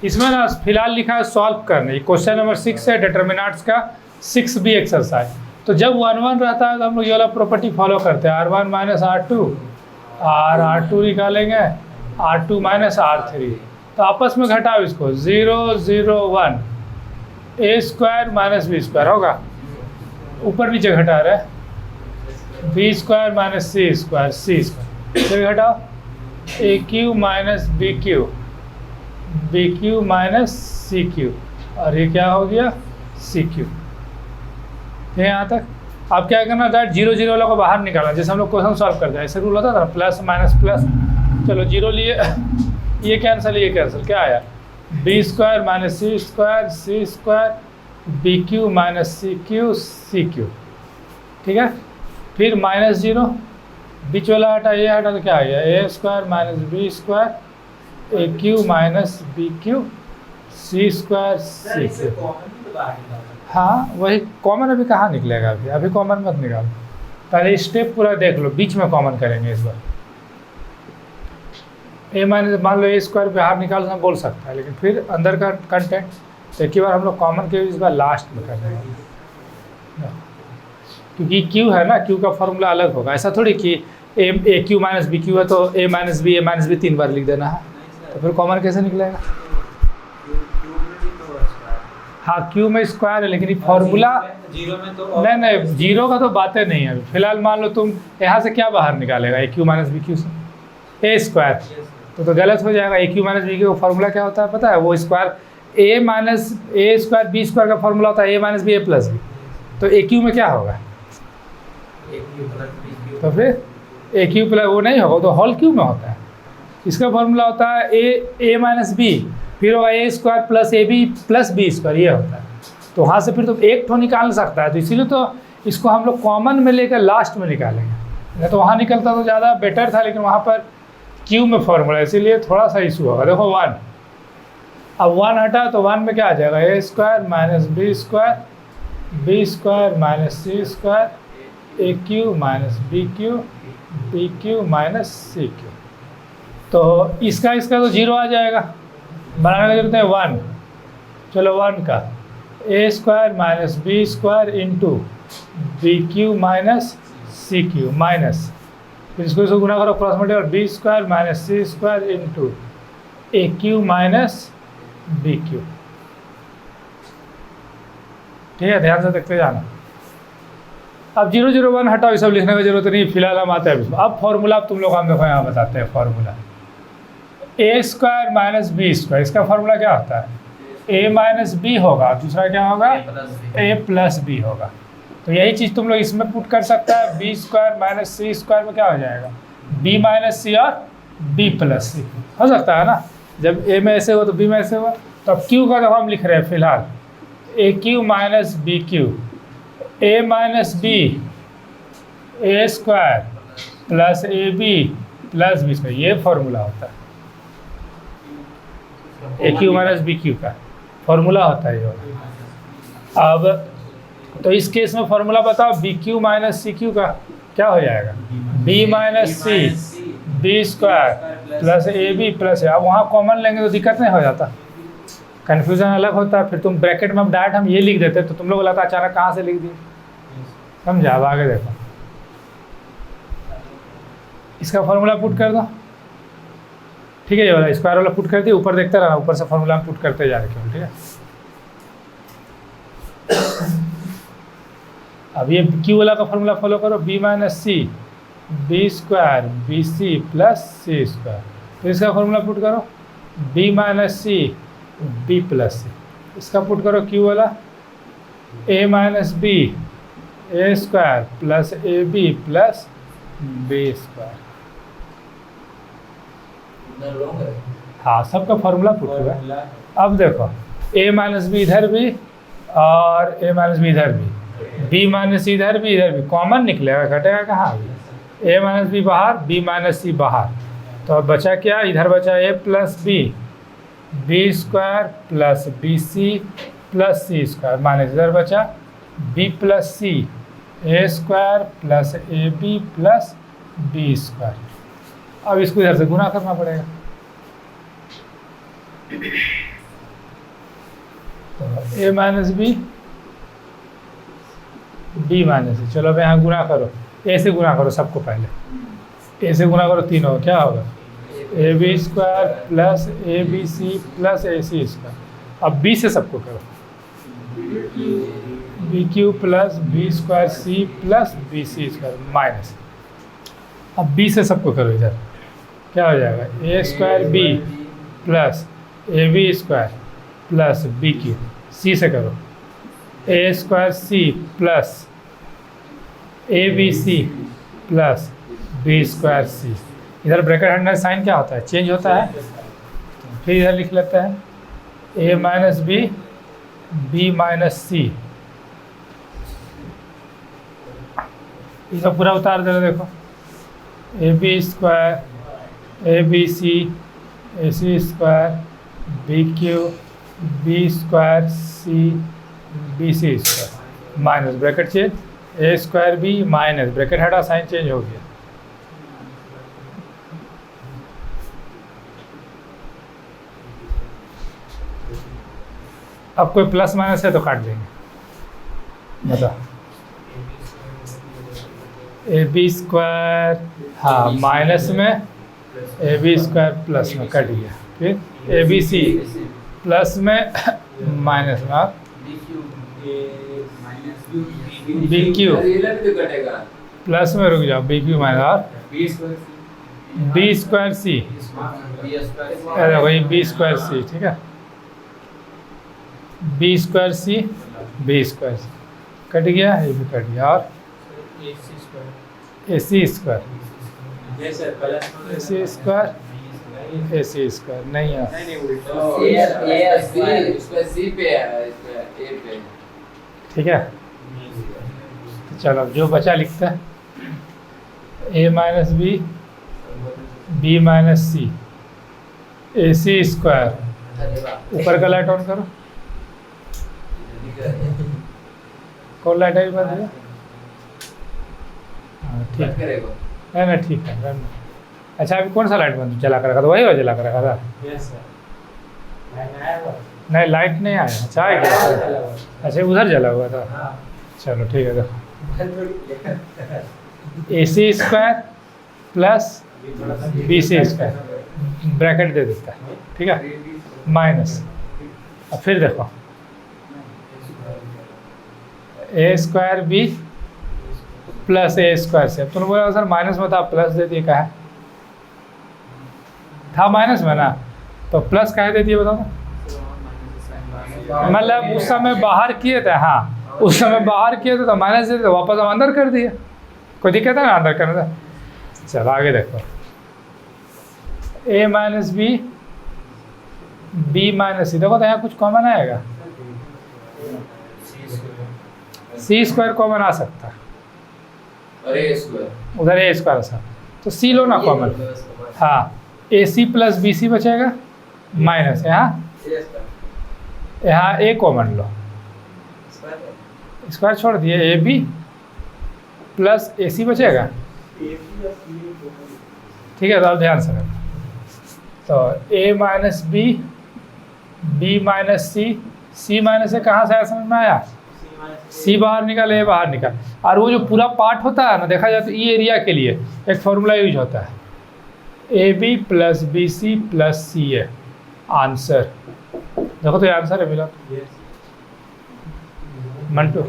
इसमें ना फिलहाल लिखा है सॉल्व करने, क्वेश्चन नंबर 6 है डिटर्मिनेंट्स का 6B एक्सरसाइज। तो जब 1 1 रहता है तो हम लोग ये वाला प्रॉपर्टी फॉलो करते हैं, R1 माइनस R2 R2 निकालेंगे, R2 माइनस R3। तो आपस में घटाओ इसको, 0 0 1 A square minus B square होगा, ऊपर नीचे घटा रहे हैं, B square minus C square C square, फिर घटाओ AQ minus BQ BQ minus CQ, और ये क्या हो गया CQ। यहाँ तक अब क्या करना, डायरेक्ट 0 0 वाला को बाहर निकालना, जैसे हम लोग क्वेश्चन सॉल्व करते हैं ऐसे रूल होता था, प्लस माइनस प्लस। चलो 0 लिए, ये कैंसिल ये कैंसिल, क्या आया B square minus C square C square BQ minus CQ CQ, ठीक है। फिर माइनस 0, बीच वाला हटा ये हटा तो क्या आ गया A square minus B square AQ minus BQ C square CQ। हाँ वही कॉमन अभी कहाँ निकलेगा, अभी कॉमन मत निकालो, पहले स्टेप पूरा देख लो, बीच में कॉमन करेंगे इस बार। A माइनस मान लो A स्क्वायर बाहर निकालना बोल सकता है, लेकिन फिर अंदर का कंटेंट तो एक ही बार हम लोग कॉमन के इस बार लास्ट में कर देंगे, क्योंकि Q है ना, Q का फॉर्मूला अलग होगा। ऐसा थोड़ी कि AQ माइनस BQ है तो A माइनस B 3 बार लिख देना है, तो फिर कॉमन कैसे निकलेगा। हाँ Q में स्क्वायर है, लेकिन ये फॉर्मूला जीरो में तो नहीं जीरो का तो बातें नहीं है। फिलहाल मान लो तुम यहाँ से क्या बाहर निकालेगा, AQ माइनस BQ से A स्क्वायर, तो गलत हो जाएगा। AQ माइनस BQ का फॉर्मूला क्या होता है पता है, वो square A minus A square B square का फॉर्मूला होता है A minus B A plus B, तो AQ में क्या होगा, तो फिर AQ प्लस वो नहीं होगा, तो होल क्यू में होता है। इसका फॉर्मूला होता है A माइनस B, फिर होगा A square plus AB plus B square, ये होता है। तो वहाँ से फिर तो एक ठो निकाल सकता है, तो इसीलिए तो इसको हम लोग कॉमन में लेकर लास्ट में निकालेंगे, नहीं तो वहाँ निकलता तो ज़्यादा बेटर था, लेकिन वहाँ पर Q में फॉर्मूला, इसीलिए थोड़ा सा इशू होगा। देखो 1, अब 1 हटा तो 1 में क्या आ जाएगा, A square minus B square minus C square AQ minus BQ minus CQ। तो इसका तो 0 आ जाएगा, बनाने की जरूरत है 1। चलो 1 का A square minus B square into BQ minus CQ minus, फिर इसको गुना करो cross multiply, B square minus C square into AQ minus BQ। ठीक है, ध्यान से देखते जाना। अब 0 0 1 हटाओ, ये सब लिखने की जरूरत नहीं, फिलहाल हम आते हैं अब फॉर्मूला। अब तुम लोग हम देखो यहाँ बताते हैं formula, A square minus B square, इसका फॉर्मूला क्या होता है, A माइनस B होगा, दूसरा क्या होगा A प्लस B होगा। तो यही चीज़ तुम लोग इसमें पुट कर सकता है, B square minus C square में क्या हो जाएगा, B माइनस C और B प्लस C हो सकता है ना, जब A में ऐसे हो तो B में ऐसे हुआ। तो अब Q का जब हम लिख रहे हैं फिलहाल AQ minus BQ A minus B A square plus AB plus B square, ये फॉर्मूला होता है। AQ माइनस BQ का फॉर्मूला होता है ये। अब तो इस केस में फॉर्मूला बताओ, BQ माइनस CQ का क्या हो जाएगा, B minus C B square plus AB plus, अब वहाँ कॉमन लेंगे तो दिक्कत नहीं हो जाता, कन्फ्यूजन अलग होता है। फिर तुम ब्रैकेट में डायरेक्ट हम ये लिख देते तो तुम लोग लगता अचानक कहाँ से लिख दिए, समझा। अब आगे देखो, इसका फॉर्मूला पुट कर दो, ठीक है, ये वाला स्क्वायर वाला पुट कर दिया, ऊपर देखते रहना, ऊपर से फॉर्मूला पुट करते जा रहे, ठीक है। अब ये Q वाला का फॉर्मूला फॉलो करो, B minus C B square BC plus C square, तो इसका फॉर्मूला पुट करो B minus C B plus C, इसका पुट करो Q वाला A minus B A square plus AB plus B square. हाँ, सबका formula put हुआ। अब देखो A माइनस B इधर भी और A माइनस B इधर भी, B माइनस C इधर भी कॉमन निकलेगा, घटेगा कहाँ, A माइनस B बाहर B माइनस C बाहर, तो अब बचा क्या, इधर बचा A plus B square plus BC plus C square minus इधर बचा B plus C A square plus AB plus B square. अब इसको इधर से गुना करना पड़ेगा, ए माइनस बी, बी माइनस सी। चलो अब यहाँ गुना करो, ए से गुना करो सबको पहले, ए से गुना करो, 3 हो, क्या होगा A B square plus A B C plus A C square. अब बी से सबको करो, B cube plus B square C plus B C square minus. अब बी से सबको करो, इधर क्या हो जाएगा A square B plus A B square plus B cube. C से करो A square C plus A B C plus B square C. इधर ब्रैकेट हटने साइन क्या होता है, चेंज होता है। फिर इधर लिख लेते हैं A minus B, B minus C. इसको पूरा उतार दे, देखो A B square A B C A C square B Q B square C B C square minus bracket change A square B minus bracket हटा, sign change हो गया। अब कोई प्लस माइनस है तो काट देंगे, बताओ ए बी स्क्वायर, हाँ माइनस में ए बी स्क्वायर प्लस में कट गया। फिर ए बी सी प्लस में माइनस में, और बी क्यू प्लस में, रुक जाओ बी क्यू माइनस, और बी स्क्वायर सी, अरे वही बी स्क्वायर सी, ठीक है B square C B square C cut गया, ये भी कट गया। और A C square A C square A C square नहीं है, ठीक है। तो चलो जो बचा लिखते हैं A minus B, B minus C, A C square. ऊपर का लाइट ऑन करो, कौन लाइट है बंद है? हाँ ठीक है, नहीं ठीक है रन। अच्छा अभी कौन सा लाइट बंद जला कर रखा था, वही जला कर रखा था? नहीं लाइट नहीं आया, अच्छा है क्या? अच्छा उधर जला हुआ था, चलो ठीक है। देखो A C square plus B C square bracket दे देता है, ठीक है माइनस। अब फिर देखो A square B plus A square से। अब तुमने बोला सर माइनस में था, प्लस दे दिए, कहा था माइनस में ना, तो प्लस कहा देती है बताओ। मतलब उस समय बाहर किए थे, हाँ उस समय बाहर किए थे तो माइनस देते, वापस हम अंदर कर दिए, कोई दिक्कत है ना अंदर करने का। चलो आगे देखो ए माइनस बी, बी माइनस सी। देखो तो यहाँ कुछ कॉमन आएगा, सी स्क्वायर कॉमन आ सकता है, उधर ए स्क्वायर सा, तो सी लो ना कॉमन। हाँ ए सी प्लस बी सी बचेगा माइनस, यहाँ ए कॉमन लो, स्क्वायर छोड़ दिए, ए बी प्लस ए सी बचेगा, ठीक है। तो अब ध्यान से तो ए माइनस बी, बी माइनस सी, सी माइनस से कहाँ से आया समझ में आया? सी बाहर निकाल, ए बाहर निकाल। और वो जो पूरा पार्ट होता है ना, देखा जाए तो ई एरिया के लिए एक फॉर्मूला यूज होता है, A B plus B C plus C A answer. देखो तो ये आंसर है मिला, मंटू।